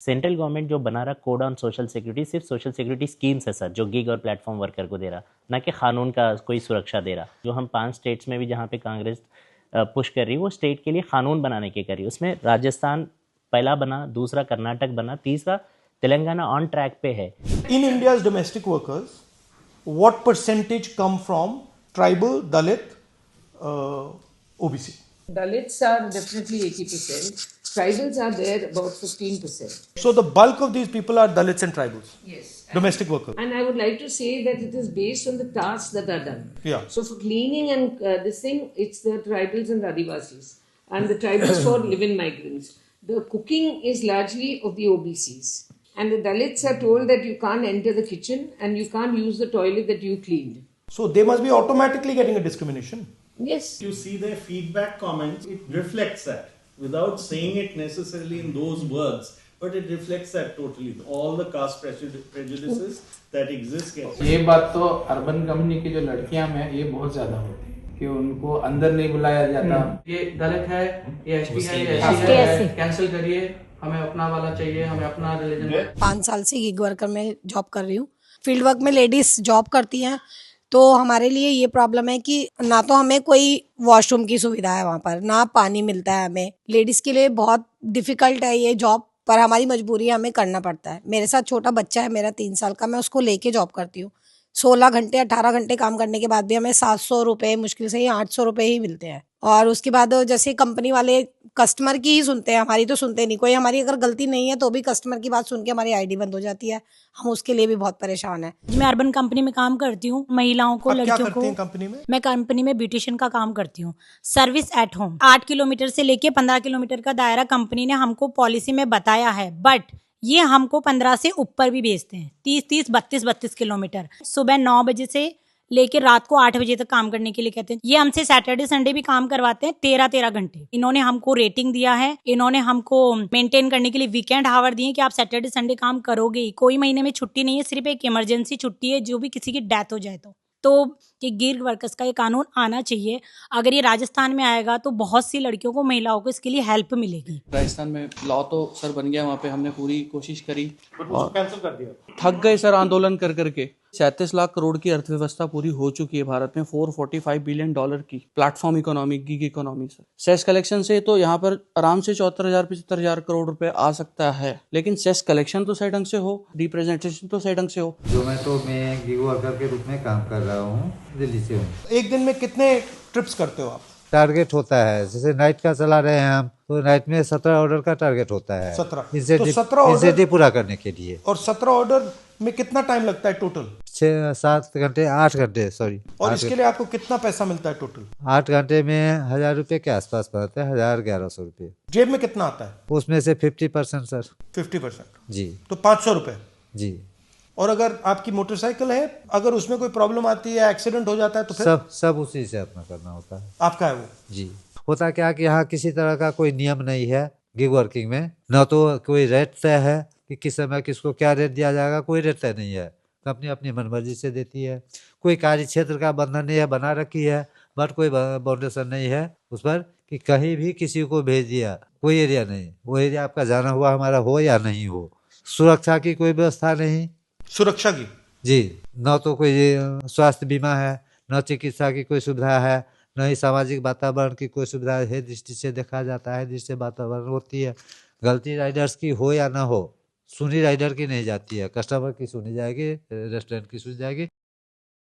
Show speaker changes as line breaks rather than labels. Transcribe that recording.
Central government जो बना रहा कोड ऑन सोशल सिक्योरिटी सिर्फ सोशल सिक्योरिटी स्कीम्स है सर, जो गिग और प्लेटफॉर्म वर्कर को दे रहा, ना कि कानून का कोई सुरक्षा दे रहा। जो हम 5 स्टेट्स में भी जहाँ पे कांग्रेस पुश कर रही है वो स्टेट के लिए कानून बनाने की कर रही है। उसमें राजस्थान पहला बना, दूसरा कर्नाटक बना, तीसरा तेलंगाना ऑन ट्रैक पे है।
In India's domestic workers what percentage come from tribal, Dalit, OBC?
Dalits are definitely 80%. Tribals are there about 15%.
So the bulk of these people are Dalits and tribals.
Yes.
Domestic workers.
And I would like to say that it is based on the tasks that are done.
Yeah.
So for cleaning and this thing, it's the tribals and the Adivasis. And the tribals for live-in migrants. The cooking is largely of the OBCs. And the Dalits are told that you can't enter the kitchen and you can't use the toilet that you cleaned.
So they must be automatically getting a discrimination.
Yes.
You see their feedback comments, it reflects that without saying it necessarily in those words, but it reflects that totally. All the caste prejudices that exist.
ये बात तो urban community की जो लड़कियां में ये बहुत ज्यादा होती है कि उनको अंदर नहीं बुलाया जाता। ये दलित है, ये एसटी है, ये एससी है, कैंसिल करिए, हमें अपना वाला चाहिए, हमें अपना रिलीजन।
5 साल से गिग वर्कर में जॉब कर रही हूँ। फील्ड वर्क में लेडीज जॉब करती हैं, तो हमारे लिए ये प्रॉब्लम है कि ना तो हमें कोई वॉशरूम की सुविधा है वहाँ पर, ना पानी मिलता है हमें। लेडीज़ के लिए बहुत डिफ़िकल्ट है ये जॉब, पर हमारी मजबूरी है, हमें करना पड़ता है। मेरे साथ छोटा बच्चा है मेरा 3 साल का, मैं उसको लेके जॉब करती हूँ। 16 घंटे 18 घंटे काम करने के बाद भी हमें 700 रुपये, मुश्किल से ही 800 रुपये ही मिलते हैं। और उसके बाद जैसे कंपनी वाले कस्टमर की ही सुनते हैं, हमारी तो सुनते नहीं। कोई हमारी अगर गलती नहीं है तो भी कस्टमर की बात सुन के हमारी आईडी बंद हो जाती है। हम उसके लिए भी बहुत परेशान हैं।
मैं अर्बन कंपनी में काम करती हूँ, महिलाओं को, लड़कियों
क्या
को।
करती हैं कंपनी में?
मैं कंपनी में ब्यूटिशियन का काम करती हूँ, सर्विस एट होम। 8 किलोमीटर से लेके 15 किलोमीटर का दायरा कंपनी ने हमको पॉलिसी में बताया है, बट ये हमको 15 से ऊपर भी भेजते हैं। 30-30, 32-32 किलोमीटर सुबह 9 बजे से लेके रात को 8 बजे तक काम करने के लिए कहते हैं। ये हमसे सैटरडे संडे भी काम करवाते हैं 13-13 घंटे। इन्होंने हमको रेटिंग दिया है, इन्होंने हमको मेंटेन करने के लिए वीकेंड हावर दिए कि आप सैटरडे संडे काम करोगे ही। कोई महीने में छुट्टी नहीं है, सिर्फ एक इमरजेंसी छुट्टी है, जो भी किसी की डेथ हो जाए तो ये गिग वर्कर्स का ये कानून आना चाहिए। अगर ये राजस्थान में आएगा तो बहुत सी लड़कियों को, महिलाओं को इसके लिए हेल्प मिलेगी।
राजस्थान में लॉ तो सर बन गया, वहाँ पे हमने पूरी कोशिश करी
और कैंसिल कर दिया।
थक गए सर आंदोलन कर करके। 37 लाख करोड़ की अर्थव्यवस्था पूरी हो चुकी है भारत में, $445 बिलियन की platform economy, gig economy sir. Cess collection से तो यहाँ पर आराम से 74,000-75,000 करोड़ रुपए आ सकता है, लेकिन सेस कलेक्शन तो सही ढंग से हो, रिप्रेजेंटेशन तो सही ढंग से हो।
जोमेटो में गिग वर्कर के रूप में काम कर रहा हूँ, दिल्ली से हूँ।
एक दिन में कितने ट्रिप्स करते हो आप?
टारगेट होता है, जैसे नाइट का चला रहे हैं हम, तो नाइट में 17 ऑर्डर का टारगेट होता है।
17
इंसेंटिव पूरा करने के लिए।
और 17 ऑर्डर में कितना टाइम लगता है टोटल?
6-7 घंटे, 8 घंटे सॉरी।
और इसके लिए आपको कितना पैसा मिलता है टोटल?
8 घंटे में 1,000 रुपये के आसपास पड़ते हैं, 1,000-1,100 रुपये।
जेब में कितना आता है?
उसमें से 50% सर।
50%
जी।
तो 500 रुपये
जी।
और अगर आपकी मोटरसाइकिल है, अगर उसमें कोई प्रॉब्लम आती है, एक्सीडेंट हो जाता है, तो फिर
सब उसी से अपना करना होता है।
आपका है वो?
जी। होता क्या कि यहाँ किसी तरह का कोई नियम नहीं है गिग वर्किंग में, न तो कोई रेट तय है कि किस समय किसको क्या रेट दिया जाएगा, कोई रेट तय नहीं है। कंपनी अपनी मनमर्जी से देती है। कोई कार्य क्षेत्र का बंधन नहीं है, बना रखी है, बट कोई बाउंडेशन नहीं है उस पर कि कहीं भी किसी को भेज दिया, कोई एरिया नहीं। वो एरिया आपका जाना हुआ हमारा हो या नहीं हो। सुरक्षा की कोई व्यवस्था नहीं।
सुरक्षा की? जी।
न तो कोई स्वास्थ्य बीमा है, न चिकित्सा की कोई सुविधा है, न ही सामाजिक वातावरण की कोई सुविधा है। दृष्टि से देखा जाता है, दृष्टि से वातावरण होती है। गलती राइडर्स की हो या ना हो, सुनी राइडर की नहीं जाती है, कस्टमर की सुनी जाएगी, रेस्टोरेंट की सुनी जाएगी।